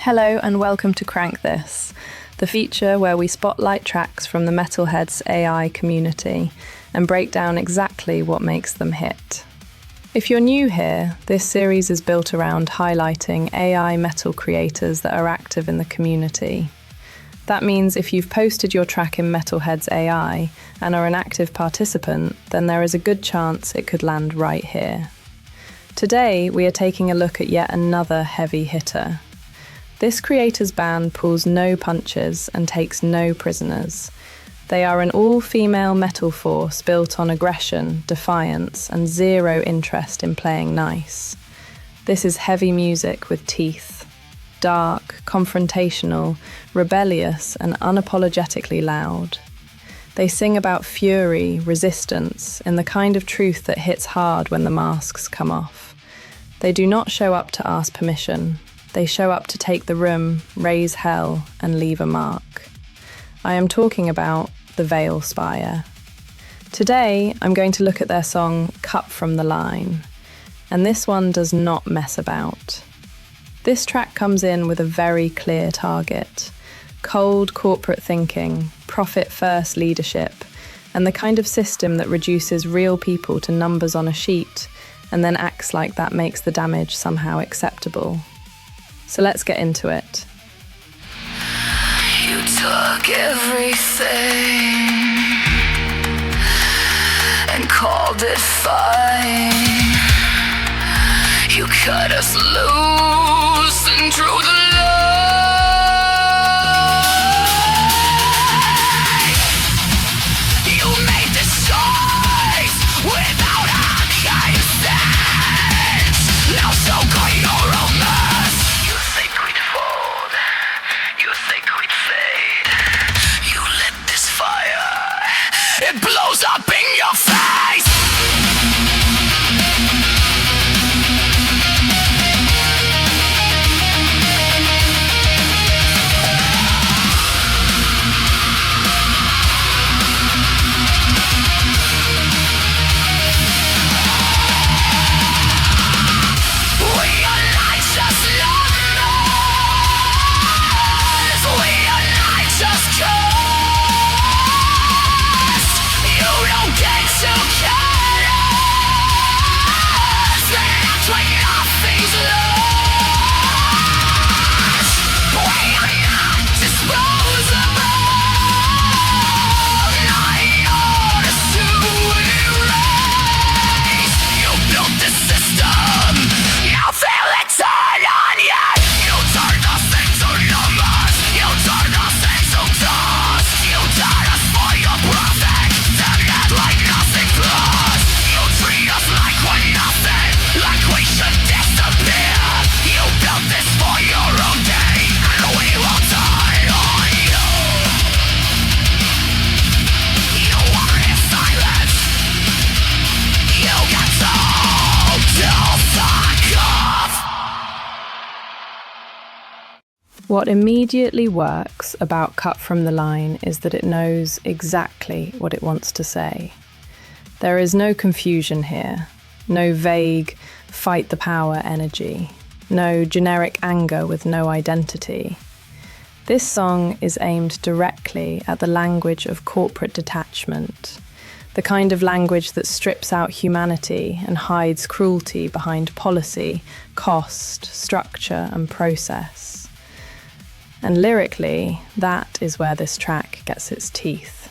Hello and welcome to Crank This, the feature where we spotlight tracks from the Metalhead's AI community and break down exactly what makes them hit. If you're new here, this series is built around highlighting AI metal creators that are active in the community. That means if you've posted your track in Metalhead's AI and are an active participant, then there is a good chance it could land right here. Today, we are taking a look at yet another heavy hitter. This creator's band pulls no punches and takes no prisoners. They are an all-female metal force built on aggression, defiance, and zero interest in playing nice. This is heavy music with teeth. Dark, confrontational, rebellious, and unapologetically loud. They sing about fury, resistance, and the kind of truth that hits hard when the masks come off. They do not show up to ask permission. They show up to take the room, raise hell, and leave a mark. I am talking about the Veilspire. Today, I'm going to look at their song Cut From The Line, and this one does not mess about. This track comes in with a very clear target: cold corporate thinking, profit-first leadership, and the kind of system that reduces real people to numbers on a sheet and then acts like that makes the damage somehow acceptable. So let's get into it. You took everything and called it fine. You cut us loose and drew the line. You made this choice without a kind of sense. Now so call your own mess. You think we'd fold, you think we'd fade. You lit this fire, it blows up in your face. What immediately works about Cut From The Line is that it knows exactly what it wants to say. There is no confusion here, no vague fight the power energy, no generic anger with no identity. This song is aimed directly at the language of corporate detachment, the kind of language that strips out humanity and hides cruelty behind policy, cost, structure, and process. And lyrically, that is where this track gets its teeth.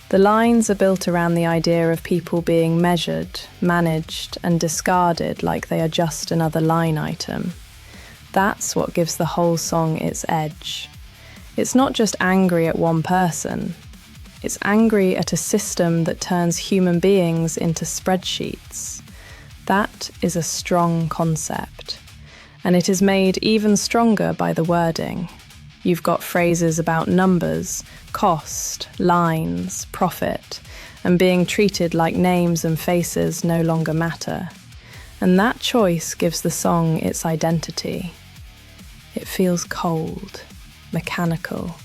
The lines are built around the idea of people being measured, managed, and discarded like they are just another line item. That's what gives the whole song its edge. It's not just angry at one person. It's angry at a system that turns human beings into spreadsheets. That is a strong concept. And it is made even stronger by the wording. You've got phrases about numbers, cost, lines, profit, and being treated like names and faces no longer matter. And that choice gives the song its identity. It feels cold, mechanical,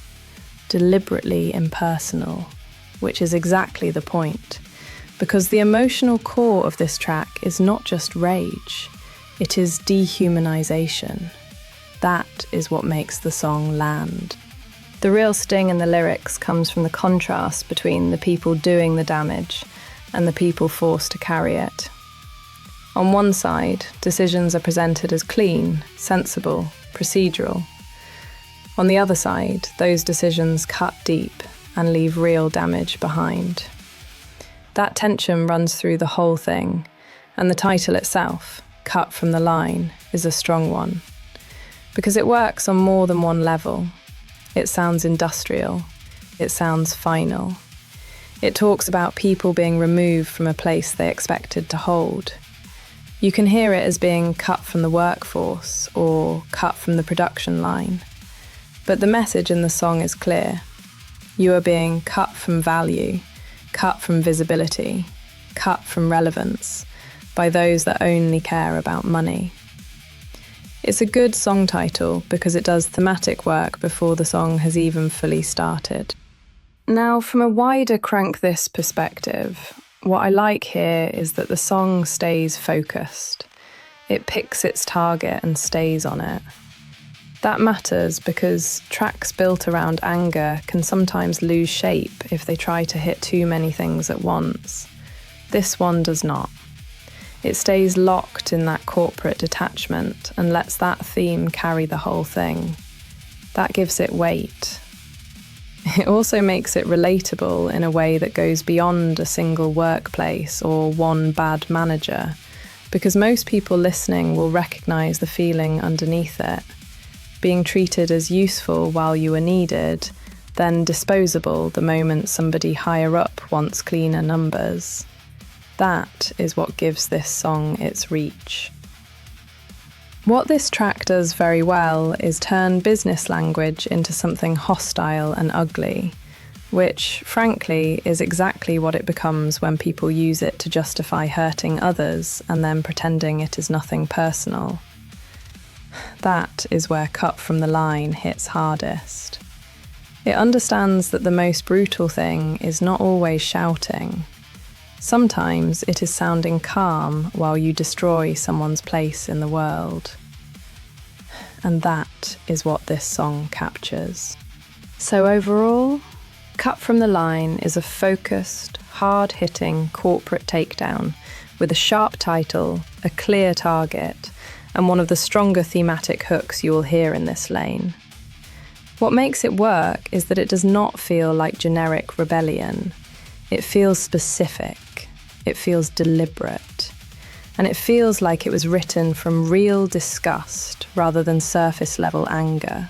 deliberately impersonal, which is exactly the point, because the emotional core of this track is not just rage, it is dehumanization. That is what makes the song land. The real sting in the lyrics comes from the contrast between the people doing the damage and the people forced to carry it. On one side, decisions are presented as clean, sensible, procedural. On the other side, those decisions cut deep and leave real damage behind. That tension runs through the whole thing, and the title itself, Cut from the Line, is a strong one. Because it works on more than one level. It sounds industrial. It sounds final. It talks about people being removed from a place they expected to hold. You can hear it as being cut from the workforce or cut from the production line. But the message in the song is clear. You are being cut from value, cut from visibility, cut from relevance by those that only care about money. It's a good song title because it does thematic work before the song has even fully started. Now, from a wider Crank This perspective, what I like here is that the song stays focused. It picks its target and stays on it. That matters because tracks built around anger can sometimes lose shape if they try to hit too many things at once. This one does not. It stays locked in that corporate detachment and lets that theme carry the whole thing. That gives it weight. It also makes it relatable in a way that goes beyond a single workplace or one bad manager, because most people listening will recognise the feeling underneath it. Being treated as useful while you were needed, then disposable the moment somebody higher up wants cleaner numbers. That is what gives this song its reach. What this track does very well is turn business language into something hostile and ugly, which, frankly, is exactly what it becomes when people use it to justify hurting others and then pretending it is nothing personal. That is where Cut from the Line hits hardest. It understands that the most brutal thing is not always shouting. Sometimes it is sounding calm while you destroy someone's place in the world. And that is what this song captures. So overall, Cut from the Line is a focused, hard-hitting corporate takedown with a sharp title, a clear target, and one of the stronger thematic hooks you will hear in this lane. What makes it work is that it does not feel like generic rebellion. It feels specific, it feels deliberate, and it feels like it was written from real disgust rather than surface-level anger.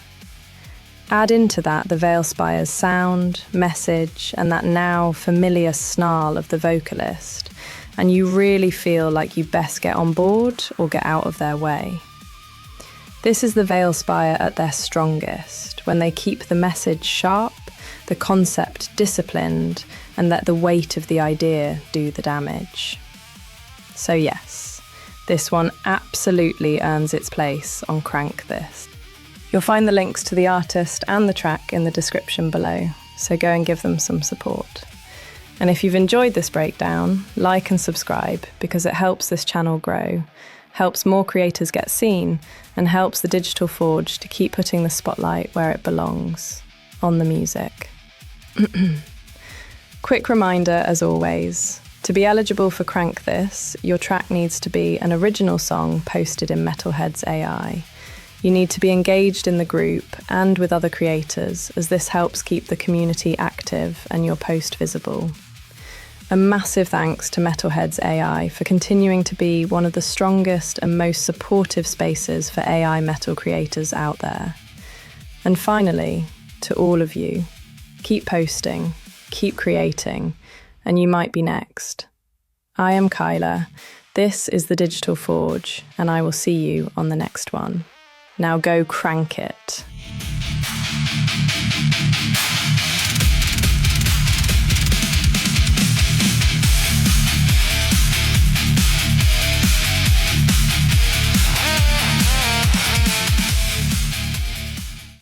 Add into that the Veilspire's sound, message, and that now familiar snarl of the vocalist, and you really feel like you best get on board or get out of their way. This is the Veilspire at their strongest, when they keep the message sharp, the concept disciplined, and let the weight of the idea do the damage. So yes, this one absolutely earns its place on Crank This. You'll find the links to the artist and the track in the description below, so go and give them some support. And if you've enjoyed this breakdown, like and subscribe because it helps this channel grow, helps more creators get seen, and helps the Digital Forge to keep putting the spotlight where it belongs, on the music. Quick reminder, as always, to be eligible for Crank This, your track needs to be an original song posted in Metalhead's AI. You need to be engaged in the group and with other creators, as this helps keep the community active and your post visible. A massive thanks to Metalhead's AI for continuing to be one of the strongest and most supportive spaces for AI metal creators out there. And finally, to all of you, keep posting, keep creating, and you might be next. I am Kyla, this is the Digital Forge, and I will see you on the next one. Now go crank it.